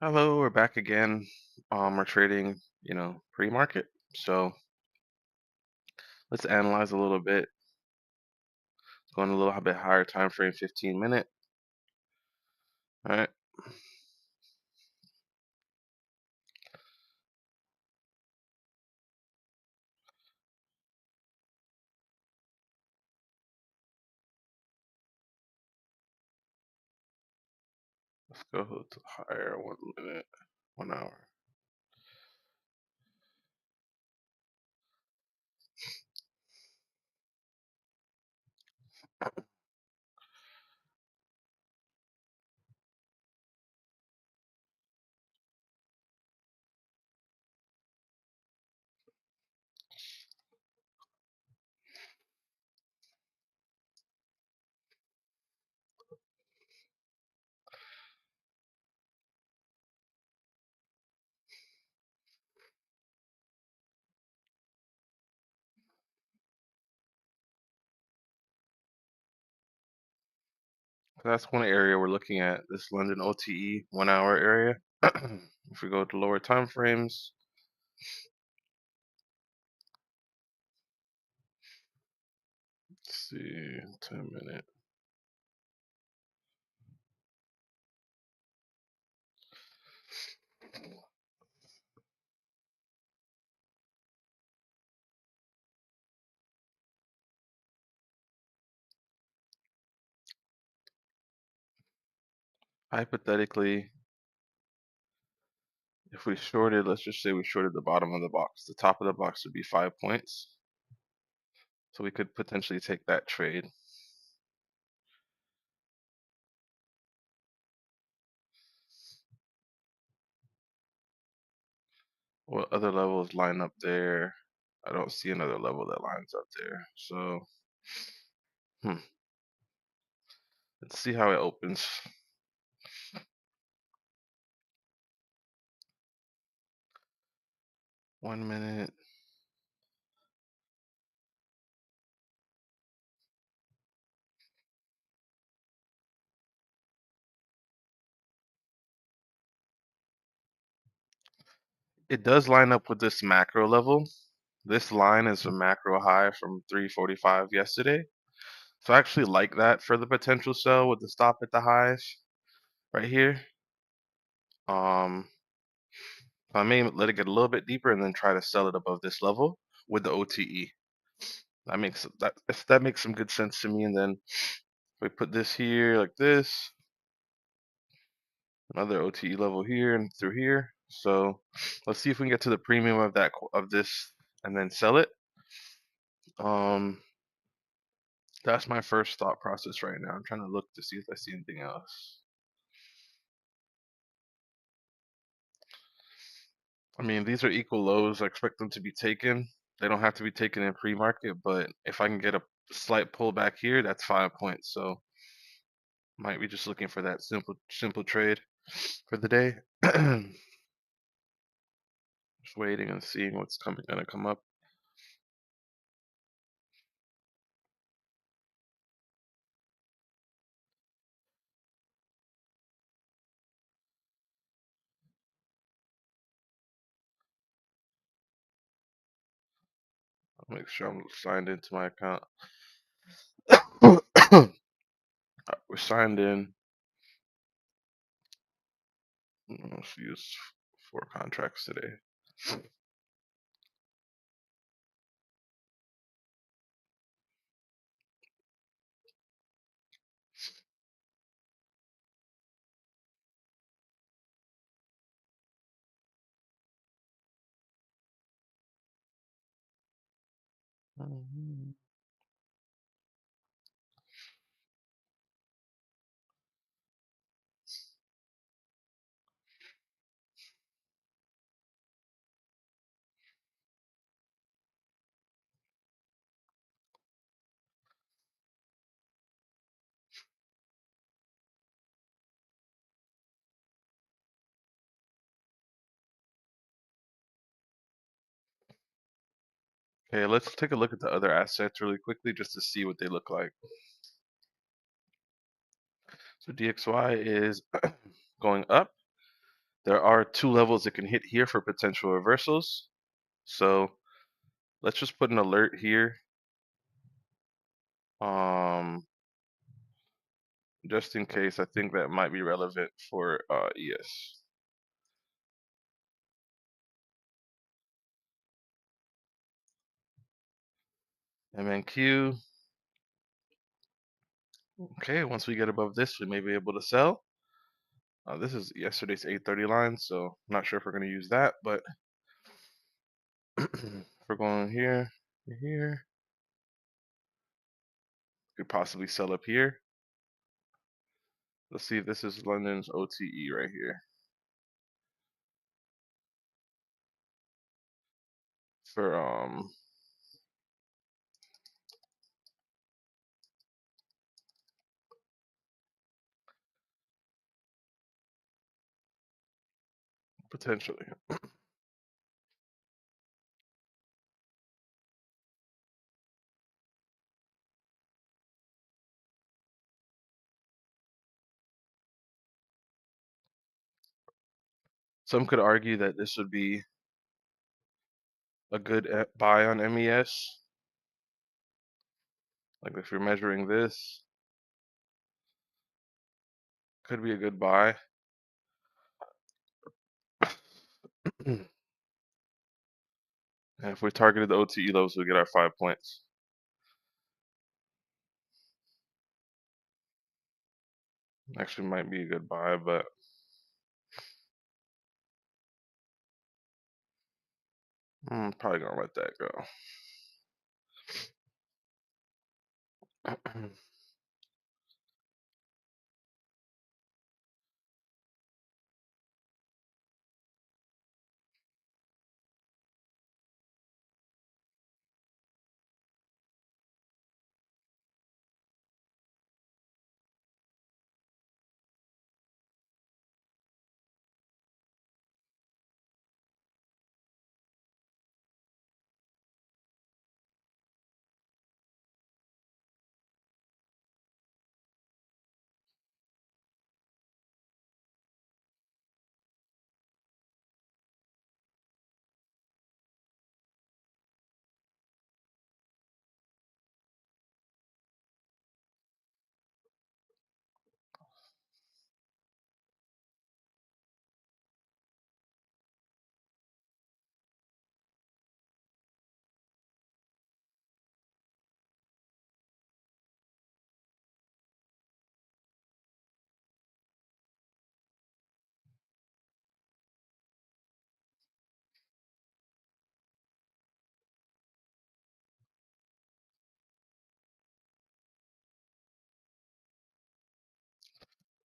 Hello, we're back again. We're trading, pre-market. So let's analyze a little bit, going a little bit higher time frame, 15 minute. All right, let's go to higher 1 minute, 1 hour. So that's one area we're looking at, this London OTE 1 hour area. If we go to lower time frames, let's see, 10 minute. Hypothetically, if we shorted, let's just say we shorted the bottom of the box. The top of the box would be 5 points. So we could potentially take that trade. What other levels line up there? I don't see another level that lines up there. So, hmm, let's see how it opens. 1 minute. It does line up with this macro level. This line is a macro high from 345 yesterday. So I actually like that for the potential sell with the stop at the highs right here. Um, I may let it get a little bit deeper and then try to sell it above this level with the OTE. That if that makes some good sense to me. And then we put this here like this, another OTE level here and through here. So let's see if we can get to the premium of this and then sell it. Um, that's my first thought process right now. I'm trying to look to see if I see anything else. I mean, these are equal lows. I expect them to be taken. They don't have to be taken in pre-market, but if I can get a slight pullback here, that's 5 points. So might be just looking for that simple trade for the day. Just waiting and seeing what's gonna come up. I'll make sure I'm signed into my account. We're signed in. Let's use 4 contracts today. Okay, let's take a look at the other assets really quickly just to see what they look like. So DXY is going up. There are two levels it can hit here for potential reversals. So let's just put an alert here. Um, just in case, I think that might be relevant for ES. MNQ. Okay, once we get above this, we may be able to sell. This is yesterday's 8:30 line, so I'm not sure if we're going to use that, but if we're going here, could possibly sell up here. Let's see if this is London's OTE right here for potentially. Some could argue that this would be a good buy on MES. Like if you're measuring this, could be a good buy. And if we targeted the OTE levels, we get our 5 points. Actually, might be a good buy, but probably gonna let that go.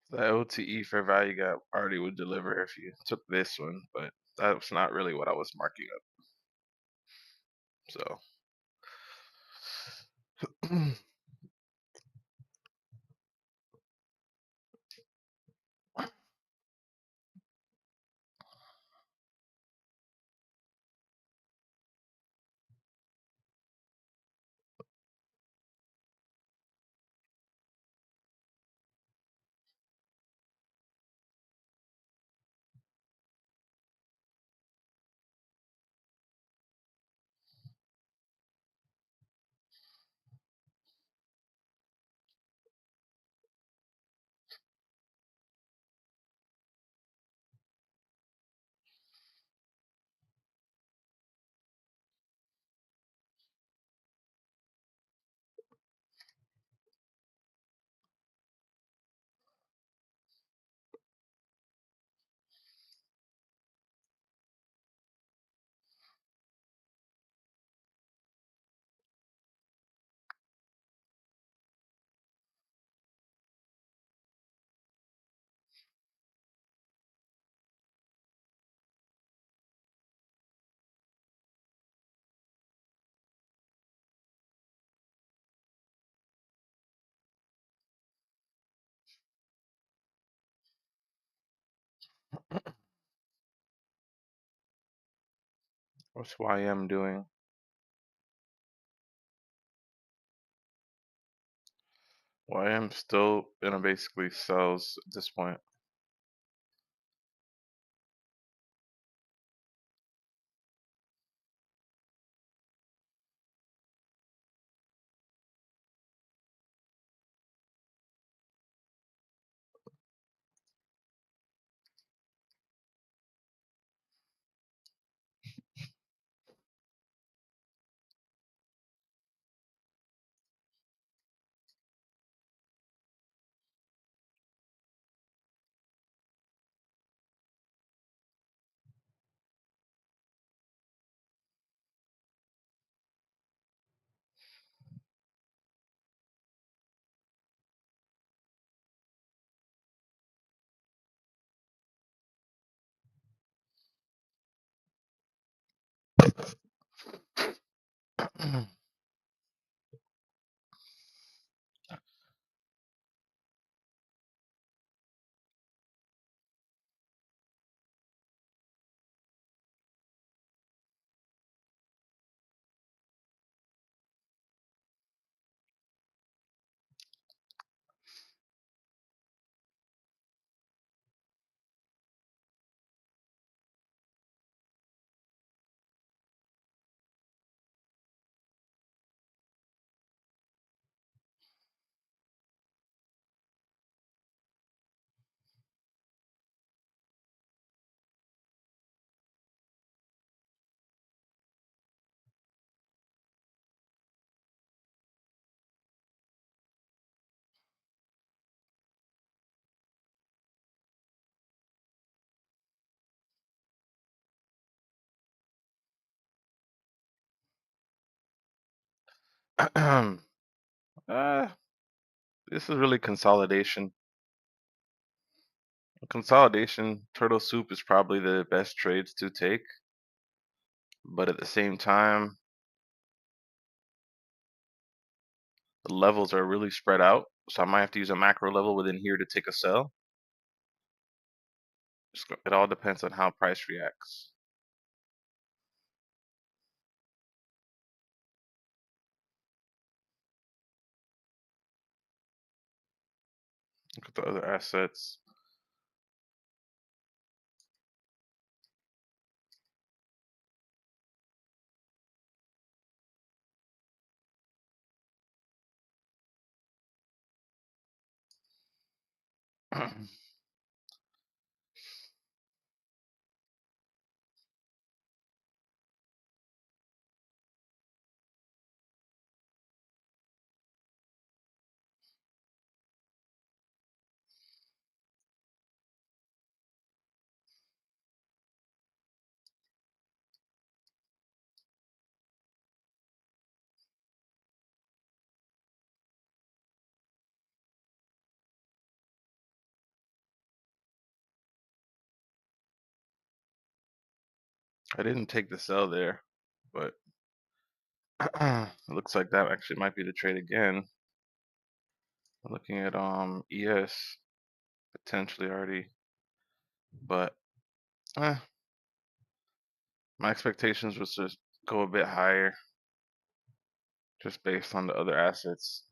The OTE fair value gap already would deliver if you took this one, but that's not really what I was marking up. So what's YM doing? YM still gonna basically sells at this point. uh, this is really consolidation. Consolidation, turtle soup is probably the best trades to take, but at the same time, the levels are really spread out. So I might have to use a macro level within here to take a sell. It all depends on how price reacts. Look at the other assets. I didn't take the sell there, but it looks like that actually might be the trade again. Looking at ES potentially already, but eh, my expectations was to go a bit higher just based on the other assets.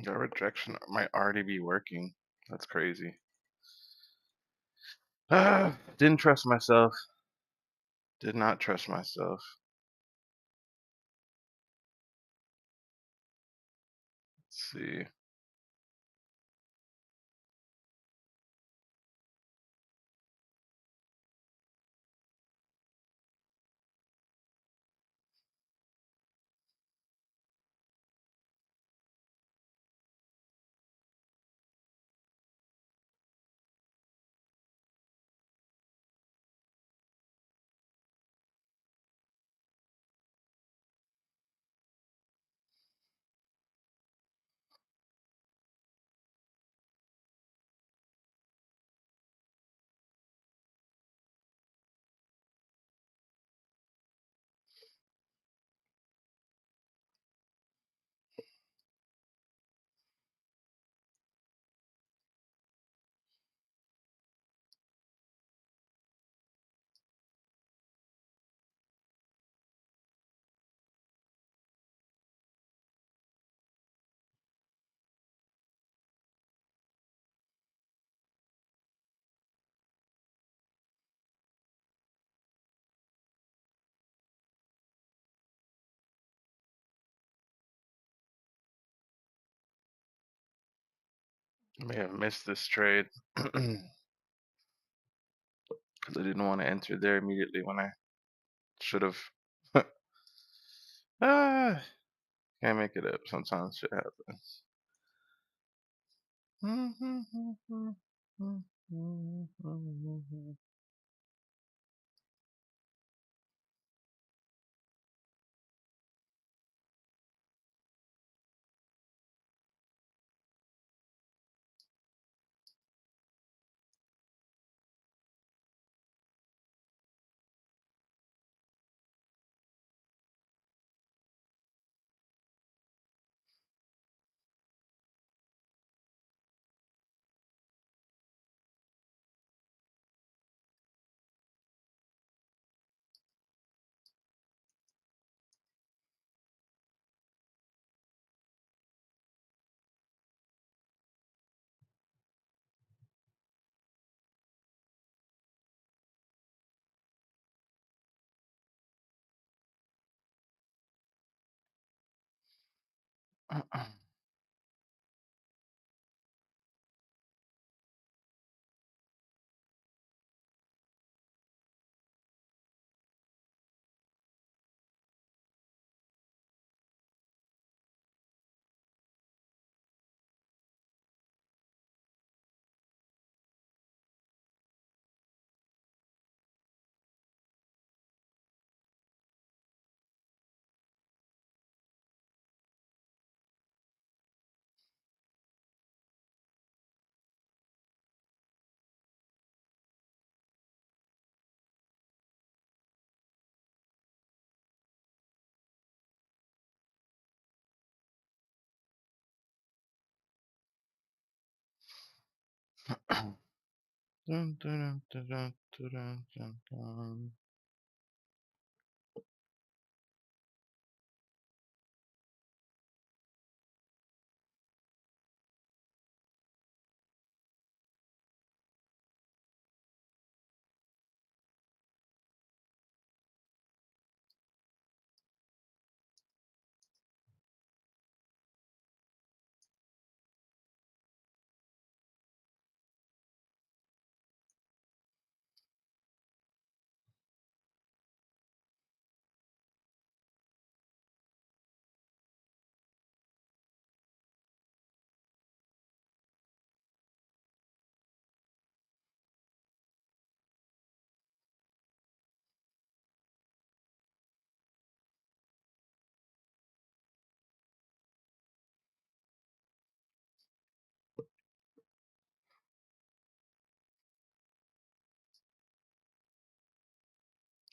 The rejection might already be working. That's crazy. Didn't trust myself. Did not trust myself. Let's see. May have missed this trade because I didn't want to enter there immediately when I should have. Ah, can't make it up. Sometimes shit happens.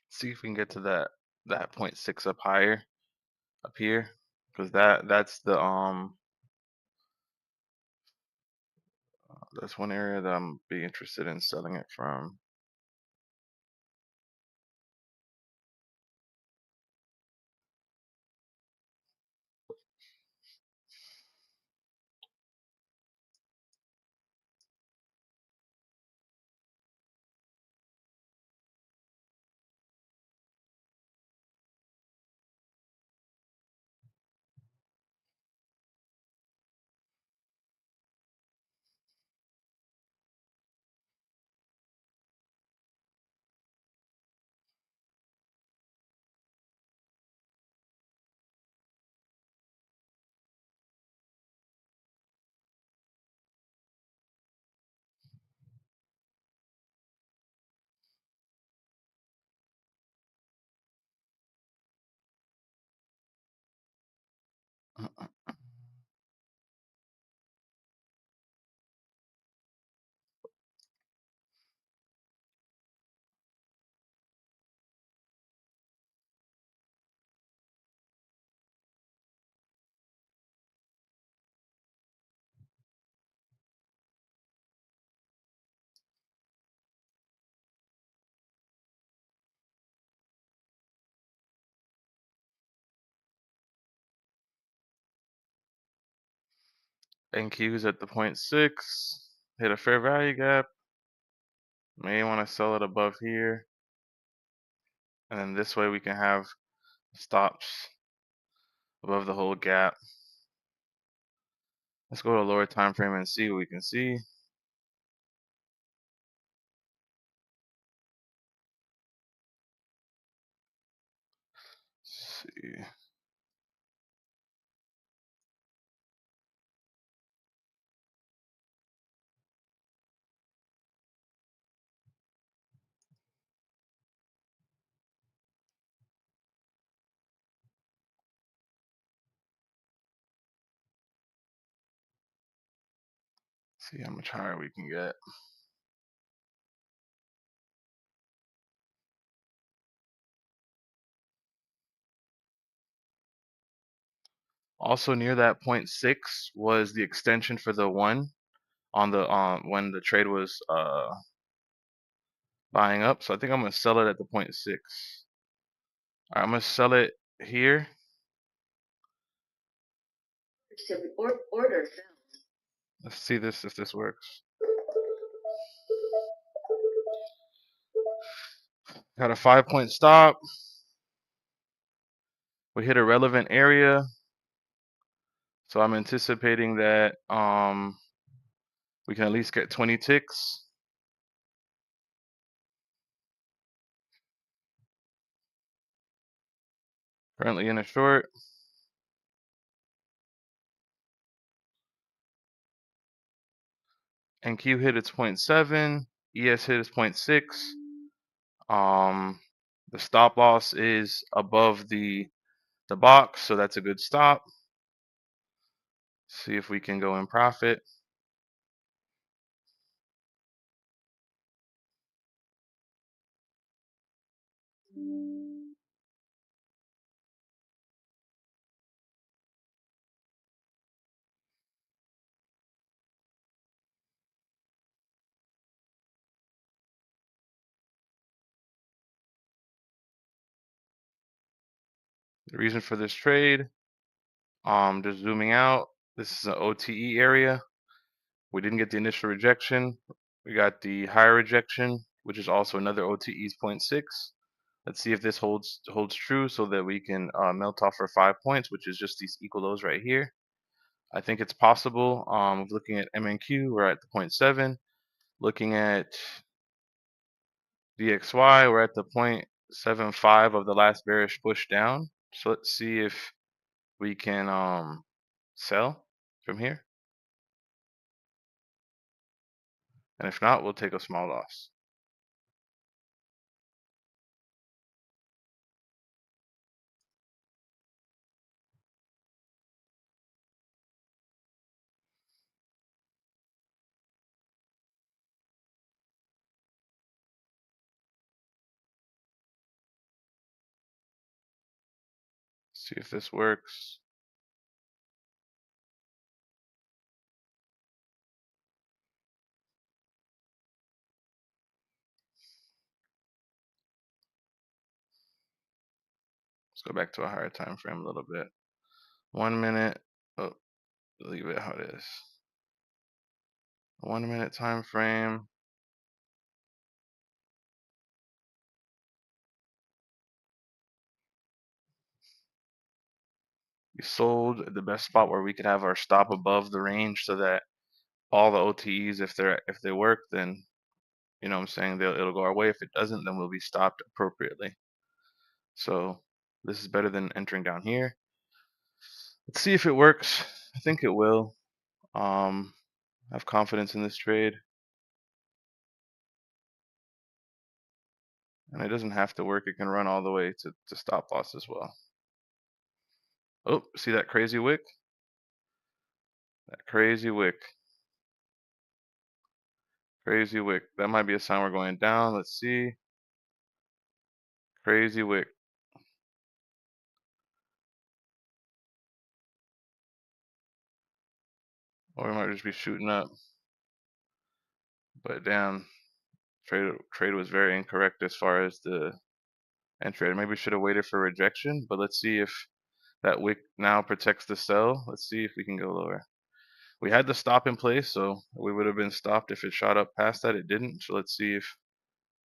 See if we can get to that point six up higher up here, because that's the that's one area that I'm be interested in selling it from. NQ's at the point six, hit a fair value gap. May want to sell it above here, and then this way we can have stops above the whole gap. Let's go to lower time frame and see what we can see. Let's see. See how much higher we can get. Also near that point 0.6 was the extension for the one on the when the trade was buying up. So I think I'm gonna sell it at the point 0.6. All right, I'm gonna sell it here. Let's see this if this works. Got a 5-point stop. We hit a relevant area. So I'm anticipating that we can at least get 20 ticks. Currently in a short. NQ hit its 0.7. ES hit its 0.6. The stop loss is above the box, so that's a good stop. See if we can go in profit. The reason for this trade, just zooming out, this is an OTE area. We didn't get the initial rejection. We got the higher rejection, which is also another OTE's 0.6. Let's see if this holds true so that we can melt off for 5 points, which is just these equal lows right here. I think it's possible. Looking at MNQ, we're at the 0.7. Looking at DXY, we're at the 0.75 of the last bearish push down. So let's see if we can sell from here. And if not, we'll take a small loss. See if this works. Let's go back to a higher time frame a little bit. 1 minute. Oh, leave it how it is. 1 minute time frame. We sold at the best spot where we could have our stop above the range so that all the OTEs, if they work, then you know what I'm saying, it'll go our way. If it doesn't, then we'll be stopped appropriately. So this is better than entering down here. Let's see if it works. I think it will. I have confidence in this trade. And it doesn't have to work. It can run all the way to stop loss as well. Oh, see that crazy wick? That crazy wick. Crazy wick. That might be a sign we're going down. Let's see. Crazy wick. Or we might just be shooting up. But damn, trade was very incorrect as far as the entry. Maybe should have waited for rejection, but let's see if that wick now protects the sell. Let's see if we can go lower. We had the stop in place, so we would have been stopped if it shot up past that. It didn't. So let's see if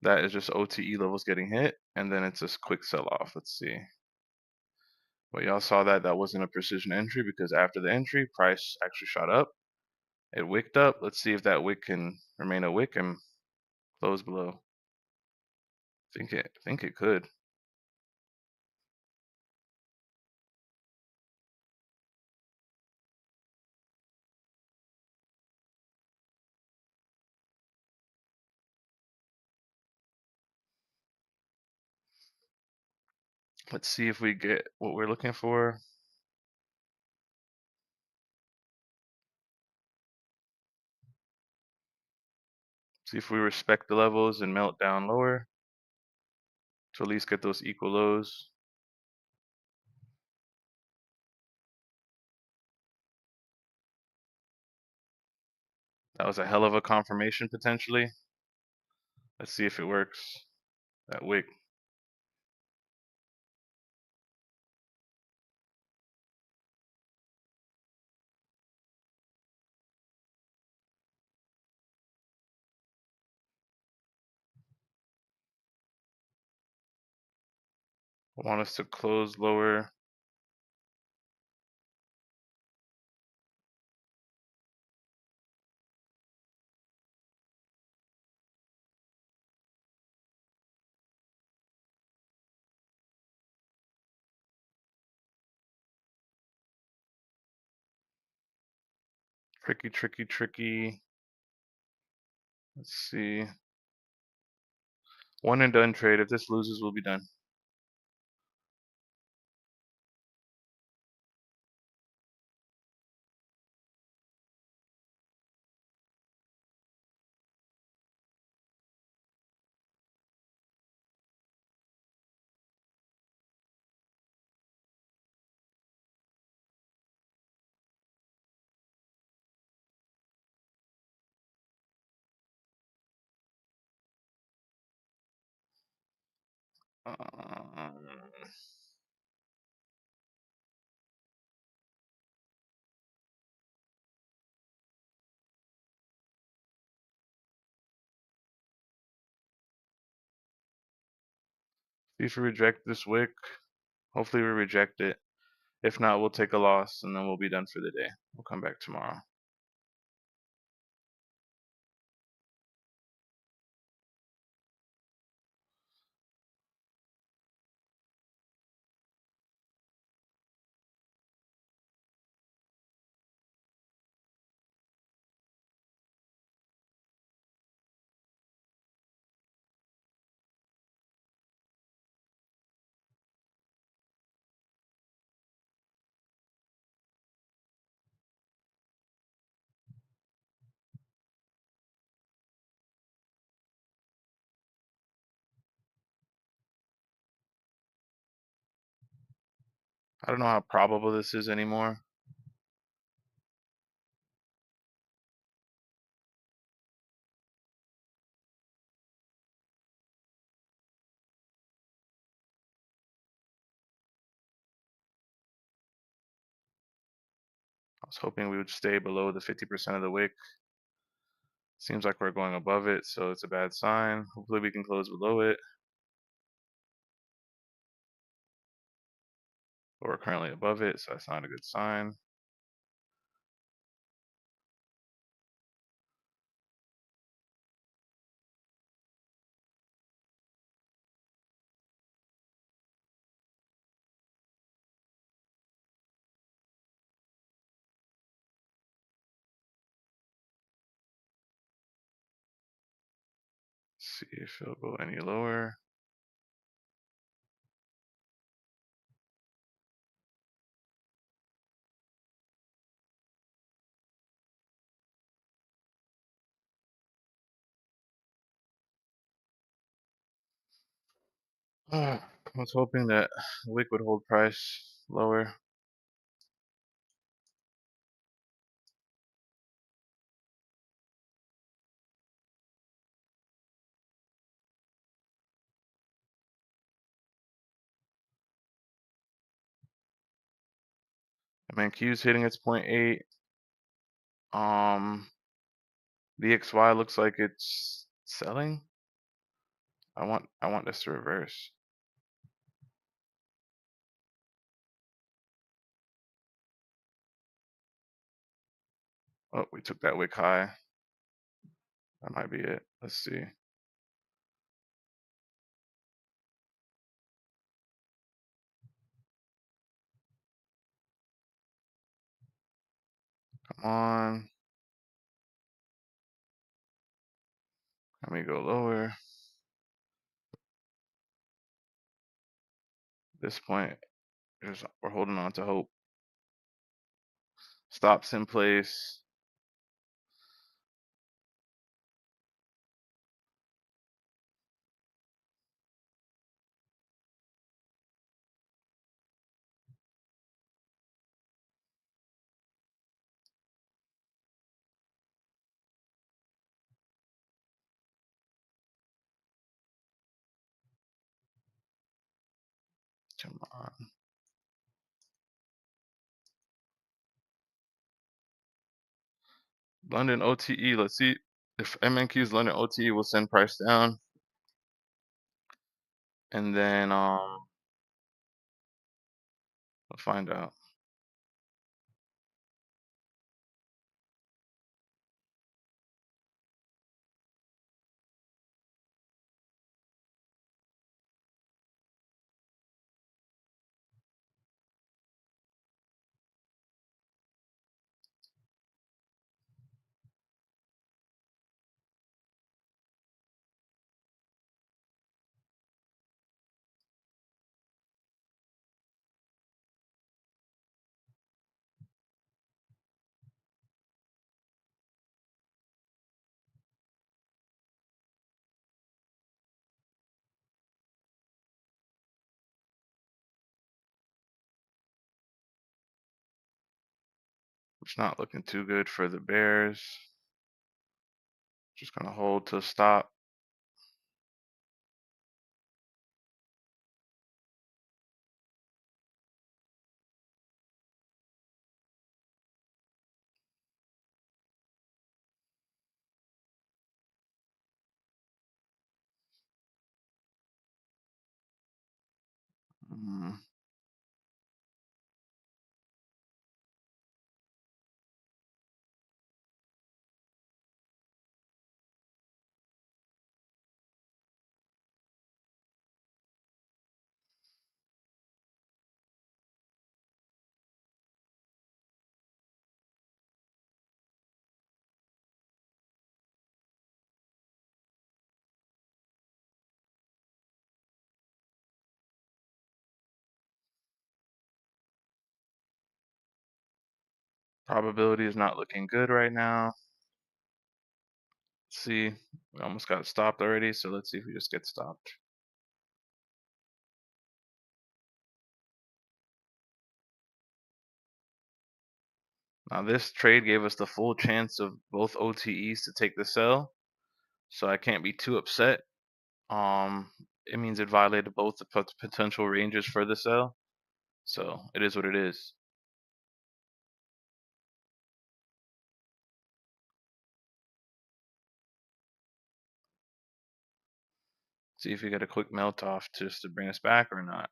that is just OTE levels getting hit, and then it's just quick sell off. Let's see. But y'all saw that that wasn't a precision entry because after the entry, price actually shot up. It wicked up. Let's see if that wick can remain a wick and close below. Think it could. Let's see if we get what we're looking for. See if we respect the levels and melt down lower to at least get those equal lows. That was a hell of a confirmation potentially. Let's see if it works. That wick. I want us to close lower. Tricky, tricky, tricky. Let's see. One and done trade. If this loses, we'll be done. Um, see if we reject this wick. Hopefully we reject it. If not, we'll take a loss and then we'll be done for the day. We'll come back tomorrow. I don't know how probable this is anymore. I was hoping we would stay below the 50% of the wick. Seems like we're going above it, so it's a bad sign. Hopefully we can close below it. But we're currently above it, so that's not a good sign. See if it'll go any lower. I was hoping that wick would hold price lower. I mean, Q's hitting its 0.8. The XY looks like it's selling. I want this to reverse. Oh, we took that wick high. That might be it. Let's see. Come on. Let me go lower. At this point, we're holding on to hope. Stops in place. Come on. London OTE. Let's see if MNQ's London OTE will send price down. And then we'll find out. It's not looking too good for the Bears. Just gonna hold to stop. Mm, Probability is not looking good right now. Let's see, we almost got stopped already, so let's see if we just get stopped. Now this trade gave us the full chance of both OTEs to take the sell, so I can't be too upset. It means it violated both the potential ranges for the sell, so it is what it is. See if we get a quick melt off just to bring us back or not.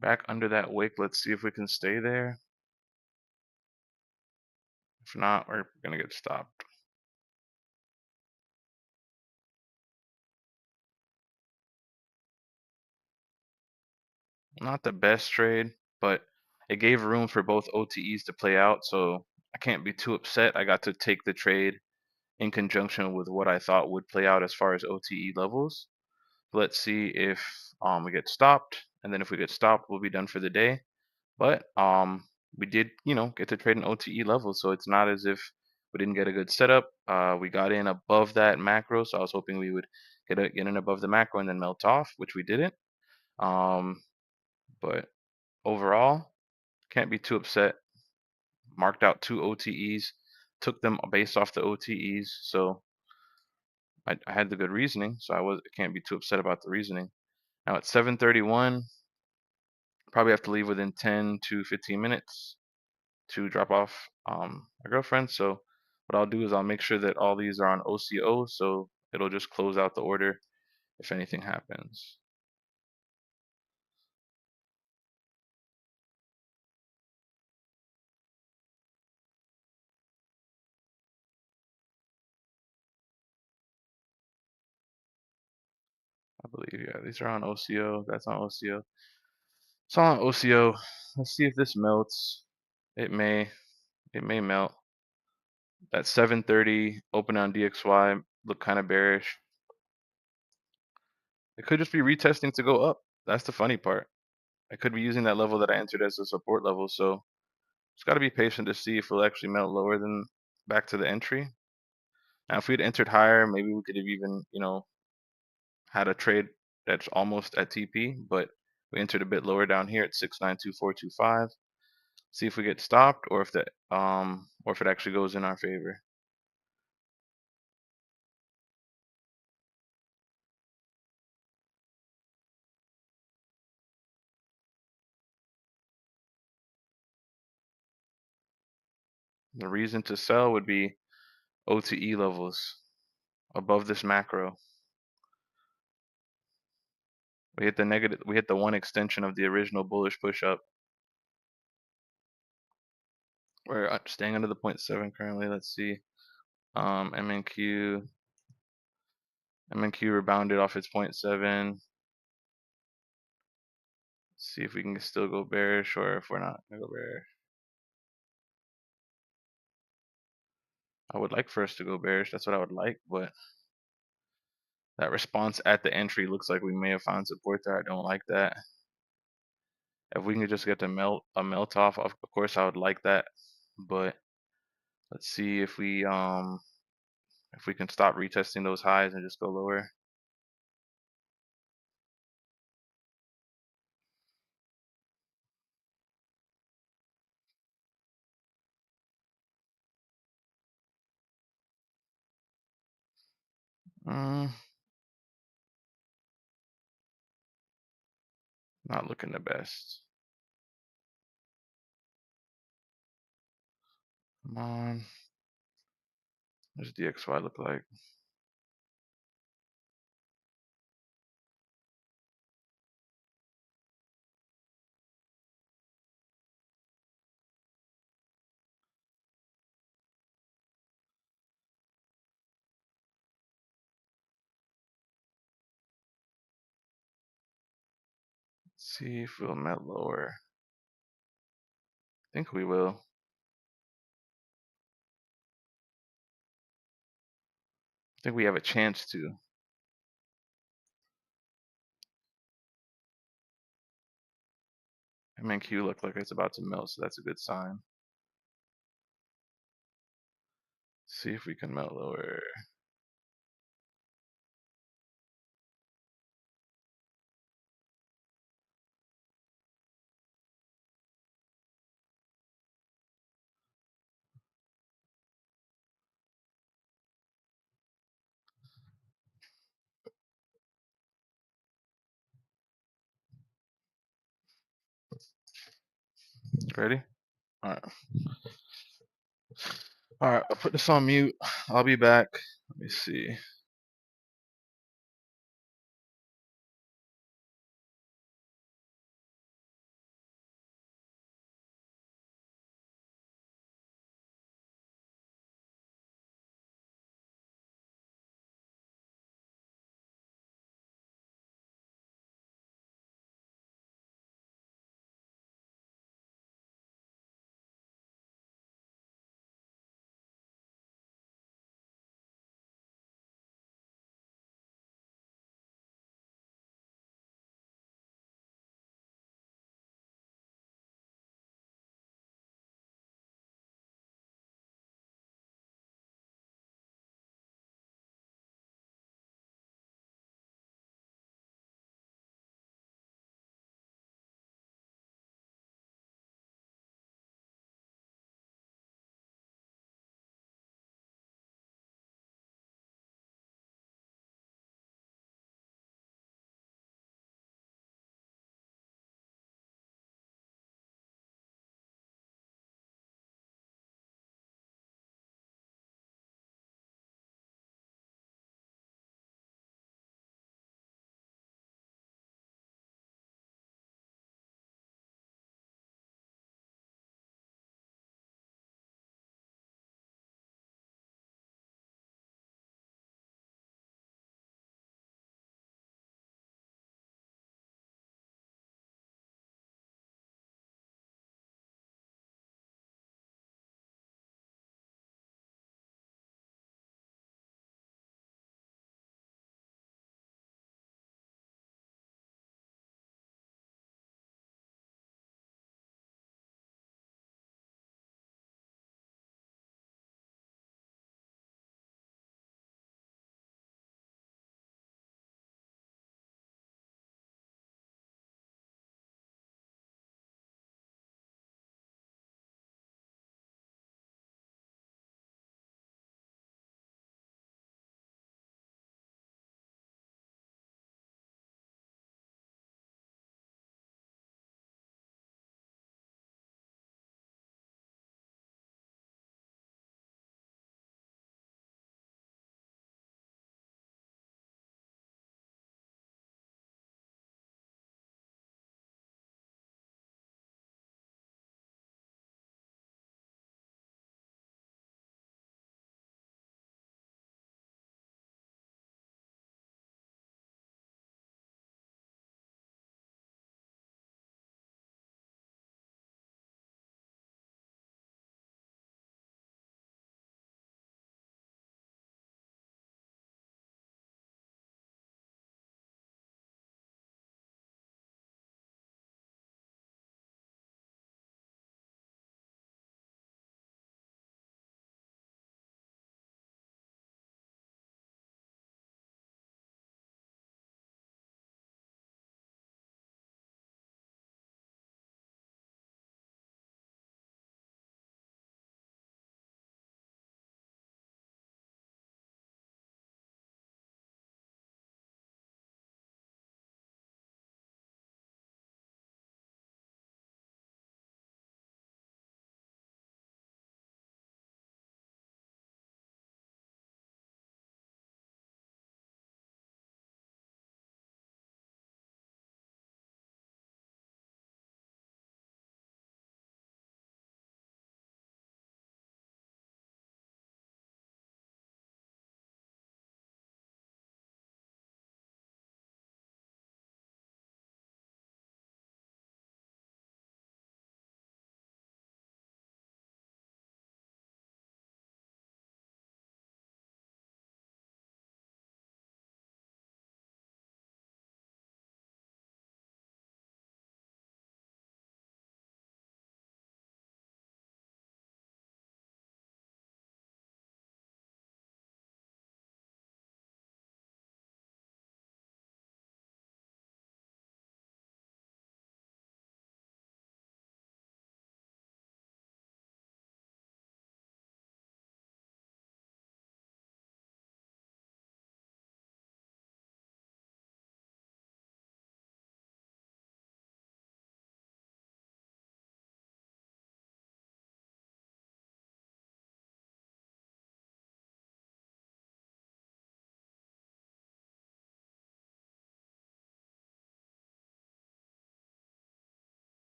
Back under that wick, let's see if we can stay there. If not, we're gonna get stopped. Not the best trade, but it gave room for both OTEs to play out, so I can't be too upset. I got to take the trade in conjunction with what I thought would play out as far as OTE levels. Let's see if we get stopped, and then if we get stopped, we'll be done for the day. But we did, get to trade an OTE level, so it's not as if We didn't get a good setup. We got in above that macro, so I was hoping we would get in above the macro and then melt off, which we didn't. Um, but overall, can't be too upset. Marked out 2 OTEs, took them based off the OTEs, so I had the good reasoning, so can't be too upset about the reasoning. Now at 7:31, probably have to leave within 10 to 15 minutes to drop off my girlfriend. So what I'll do is I'll make sure that all these are on OCO, so it'll just close out the order if anything happens. I believe, yeah, these are on OCO. That's on OCO. It's on OCO. Let's see if this melts. It may. It may melt. That 7:30 open on DXY look kind of bearish. It could just be retesting to go up. That's the funny part. I could be using that level that I entered as a support level, so just got to be patient to see if we'll actually melt lower than back to the entry. Now, if we'd entered higher, maybe we could have even, had a trade that's almost at TP, but we entered a bit lower down here at 692,425. See if we get stopped or if it actually goes in our favor. The reason to sell would be OTE levels above this macro. We hit the one extension of the original bullish push up. We're staying under the 0.7 currently. Let's see. MNQ rebounded off its 0.7. See if we can still go bearish or if we're not gonna go bearish. I would like for us to go bearish. That's what I would like, but that response at the entry looks like we may have found support there. I don't like that. If we can just get a melt off, of course I would like that. But let's see if we can stop retesting those highs and just go lower. Not looking the best. Come on. What does DXY look like? Let's see if we'll melt lower. I think we will. I think we have a chance to. MNQ look like it's about to melt, so that's a good sign. See if we can melt lower. Ready? All right. All right, I'll put this on mute. I'll be back. Let me see.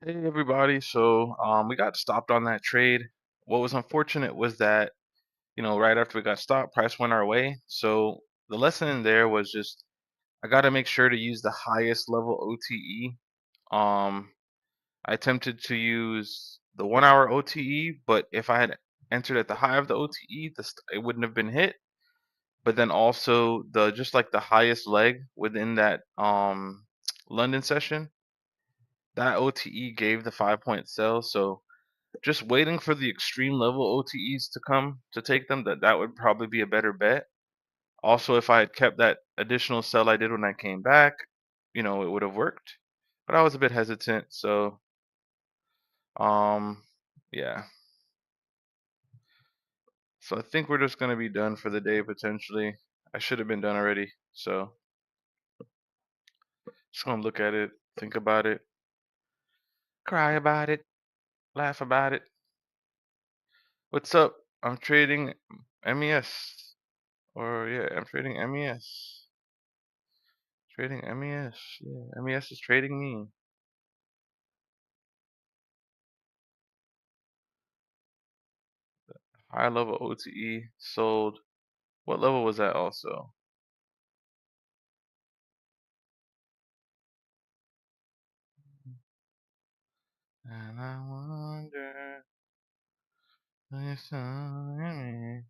Hey everybody. So we got stopped on that trade. What was unfortunate was that, right after we got stopped, price went our way. So the lesson in there was just I got to make sure to use the highest level OTE. Um I attempted to use the 1 hour OTE, but if I had entered at the high of the OTE, it wouldn't have been hit. But then also the just like the highest leg within that London session, that OTE gave the 5 point sell. So just waiting for the extreme level OTEs to come to take them, that would probably be a better bet. Also, if I had kept that additional sell I did when I came back, it would have worked. But I was a bit hesitant, so um yeah. So I think we're just gonna be done for the day potentially. I should have been done already. So just gonna look at it, think about it, cry about it, laugh about it. What's up? I'm trading MES. Or yeah, I'm trading MES. Trading MES. Yeah, MES is trading me. High level OTE sold. What level was that also? And I wonder if me.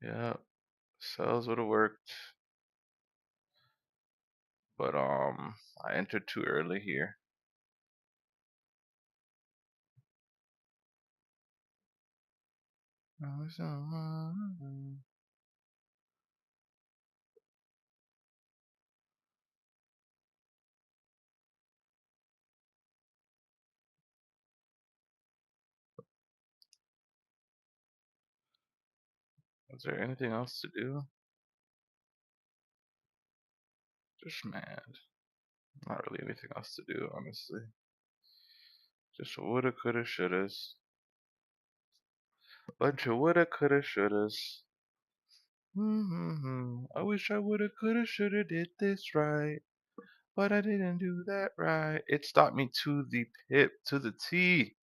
Yeah, sales would have worked, but I entered too early here. Is there anything else to do? Just mad. Not really anything else to do, honestly. Just woulda, coulda, shouldas. Bunch of woulda, coulda, shouldas. I wish I woulda, coulda, shoulda did this right, but I didn't do that right. It stopped me to the pip, to the T,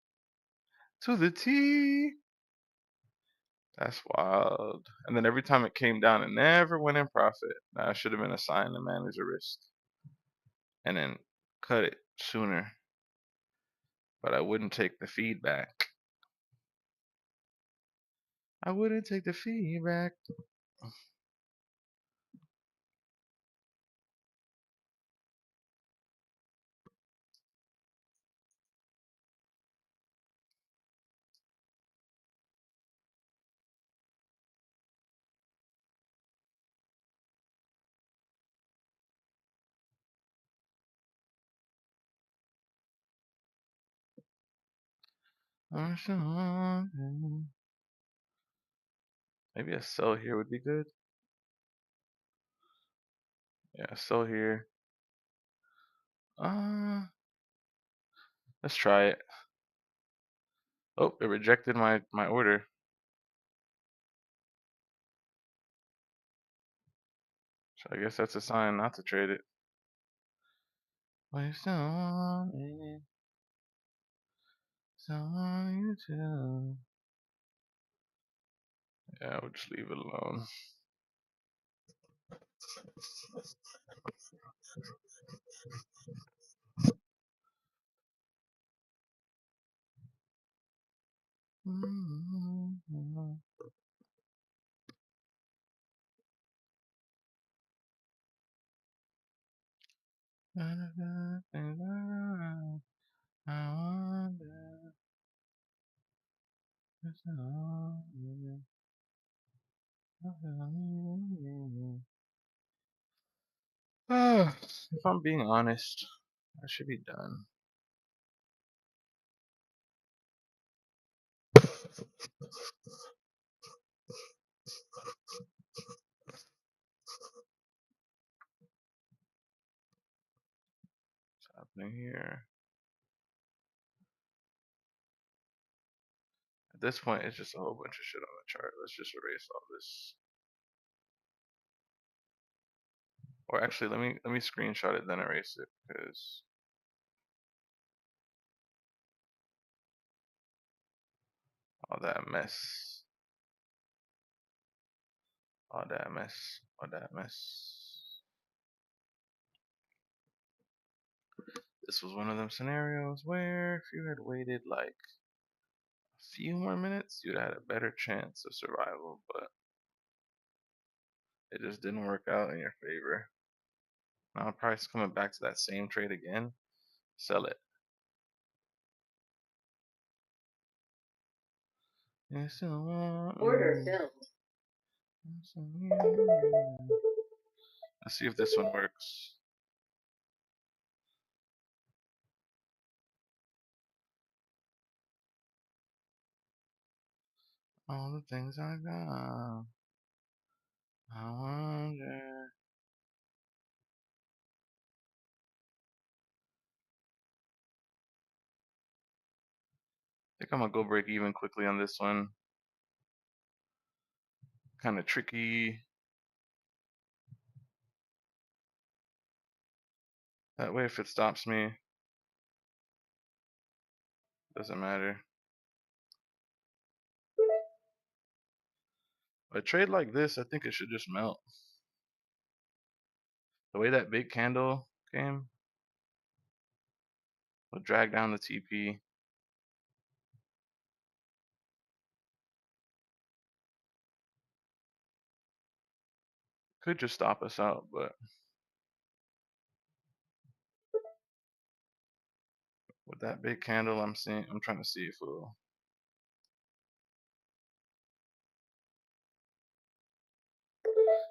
to the T. That's wild. And then every time it came down, it never went in profit. That should have been a sign to manage the risk and then cut it sooner. But I wouldn't take the feedback. I wouldn't take the feedback. Maybe a sell here would be good. Yeah, sell here. Uh, let's try it. Oh, it rejected my order. So I guess that's a sign not to trade it. Waste on it, so on you too. Yeah, we'll just leave it alone. I wonder if I'm being honest, I should be done. What's happening here? At this point, it's just a whole bunch of shit on the chart. Let's just erase all this. Or actually, let me screenshot it then erase it because All that mess. All that mess. All that mess. This was one of them scenarios where if you had waited like a few more minutes, you'd had a better chance of survival, but it just didn't work out in your favor. Now price coming back to that same trade again. Sell it. Order filled. Let's see if this one works. All the things I got. I wonder. I think I'm gonna go break even quickly on this one. Kind of tricky. That way, if it stops me, doesn't matter. A trade like this, I think it should just melt. The way that big candle came will drag down the TP. Could just stop us out, but with that big candle, I'm trying to see if it'll.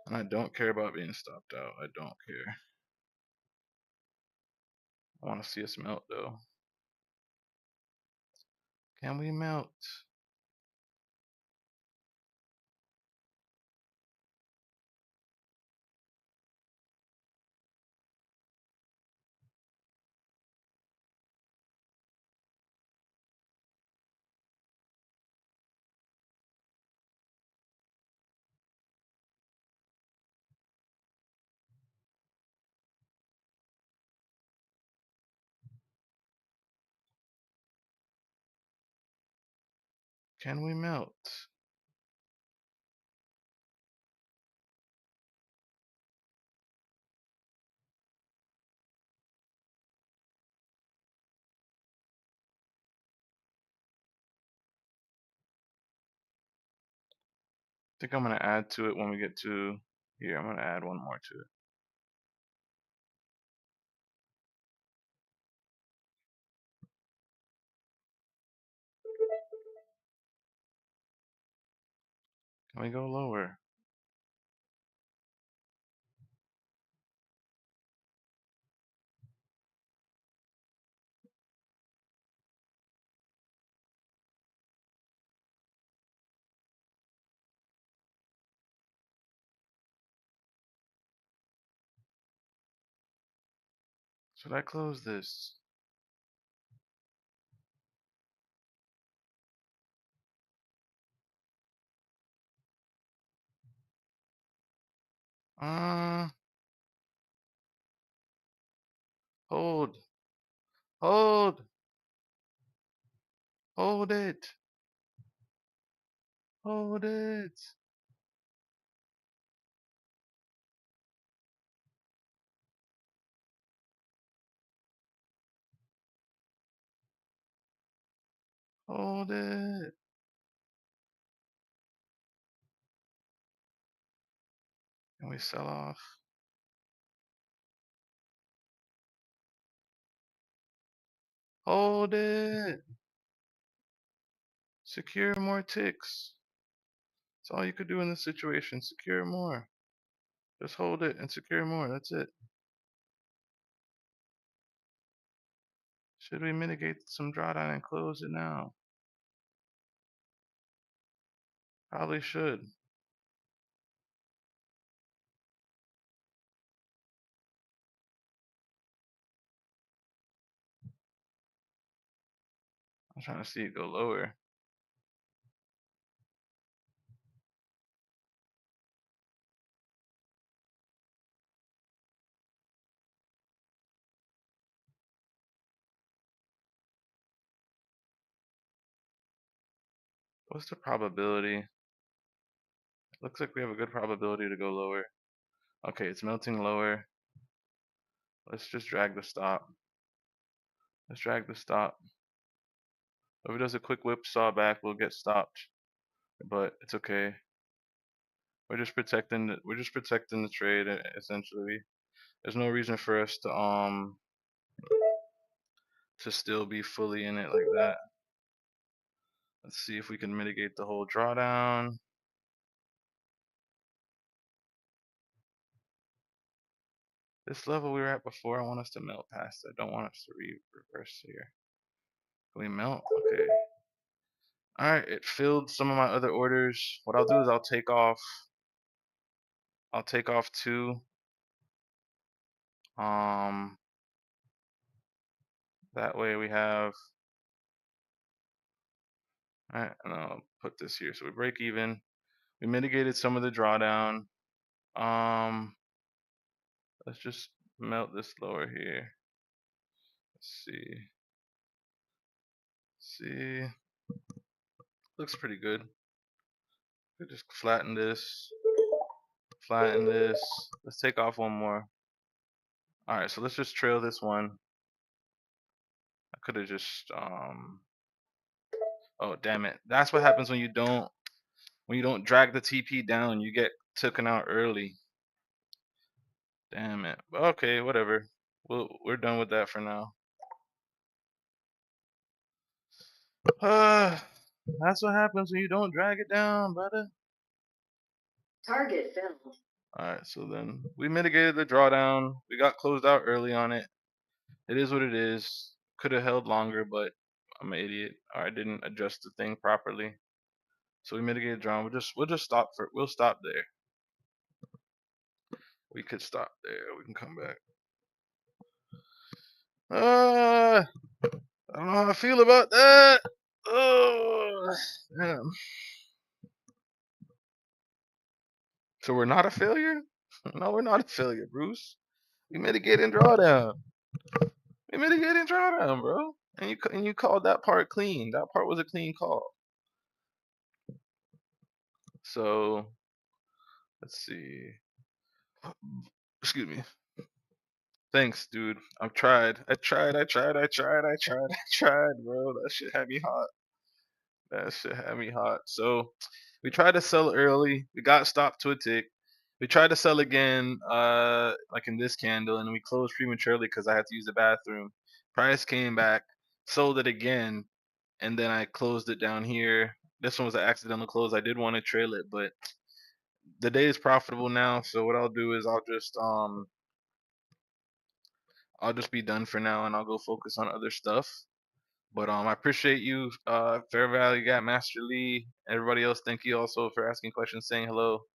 And I don't care about being stopped out. I don't care. I want to see us melt though. Can we melt? Can we melt? I think I'm gonna add to it when we get to here. I'm gonna add one more to it. Can we go lower? Should I close this? Uh, hold, hold, hold it, hold it. Hold it. Can we sell off? Hold it. Secure more ticks. That's all you could do in this situation. Secure more. Just hold it and secure more. That's it. Should we mitigate some drawdown and close it now? Probably should. I'm trying to see it go lower. What's the probability? Looks like we have a good probability to go lower. Okay, it's melting lower. Let's just drag the stop. Let's drag the stop. If it does a quick whipsaw back, we'll get stopped. But it's okay. We're just protecting the trade essentially. There's no reason for us to still be fully in it like that. Let's see if we can mitigate the whole drawdown. This level we were at before, I want us to melt past it. I don't want us to reverse here. Can we melt? Okay. Alright, it filled some of my other orders. What I'll do is I'll take off two. Um that way we have, alright, and I'll put this here. So we break even. We mitigated some of the drawdown. Um let's just melt this lower here. Let's see. See. Looks pretty good. We just flatten this. Flatten this. Let's take off one more. Alright, so let's just trail this one. I could have just oh damn it. That's what happens when you don't drag the TP down, you get taken out early. Damn it. Okay, whatever. We're done with that for now. That's what happens when you don't drag it down, brother. Target filled. Alright, so then we mitigated the drawdown. We got closed out early on it. It is what it is. Could have held longer, but I'm an idiot. Or I didn't adjust the thing properly. So we mitigated drawdown. We'll just stop for we'll stop there. We could stop there. We can come back. I don't know how I feel about that. Oh, damn. So we're not a failure? No, we're not a failure, Bruce. We mitigated drawdown. We mitigated drawdown, bro. And you called that part clean. That part was a clean call. So let's see. Excuse me. Thanks, dude. I've tried. I tried, bro. That shit had me hot. That shit had me hot. So we tried to sell early. We got stopped to a tick. We tried to sell again, like in this candle, and we closed prematurely because I had to use the bathroom. Price came back, sold it again, and then I closed it down here. This one was an accidental close. I did want to trail it, but the day is profitable now. So what I'll do is I'll just be done for now, and I'll go focus on other stuff. But I appreciate you, Fair Valley Got Master Lee, everybody else. Thank you also for asking questions, saying hello.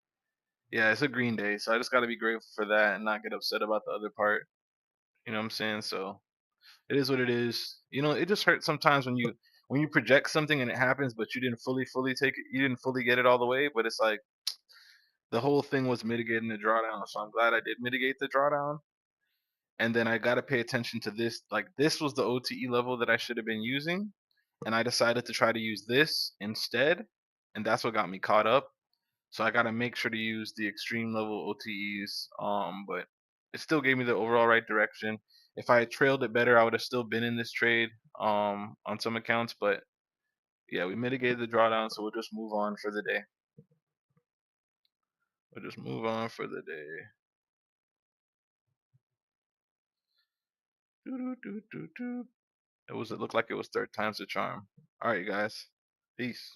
Yeah, it's a green day, so I just gotta be grateful for that and not get upset about the other part. You know what I'm saying? So it is what it is. It just hurts sometimes when you project something and it happens, but you didn't fully take it. You didn't fully get it all the way. But it's like the whole thing was mitigating the drawdown. So I'm glad I did mitigate the drawdown. And then I gotta pay attention to this. Like this was the OTE level that I should have been using, and I decided to try to use this instead, and that's what got me caught up. So I gotta make sure to use the extreme level OTEs. But it still gave me the overall right direction. If I had trailed it better, I would have still been in this trade on some accounts. But yeah, we mitigated the drawdown, so we'll just move on for the day. We'll just move on for the day. It looked like it was third time's the charm. All right, guys. Peace.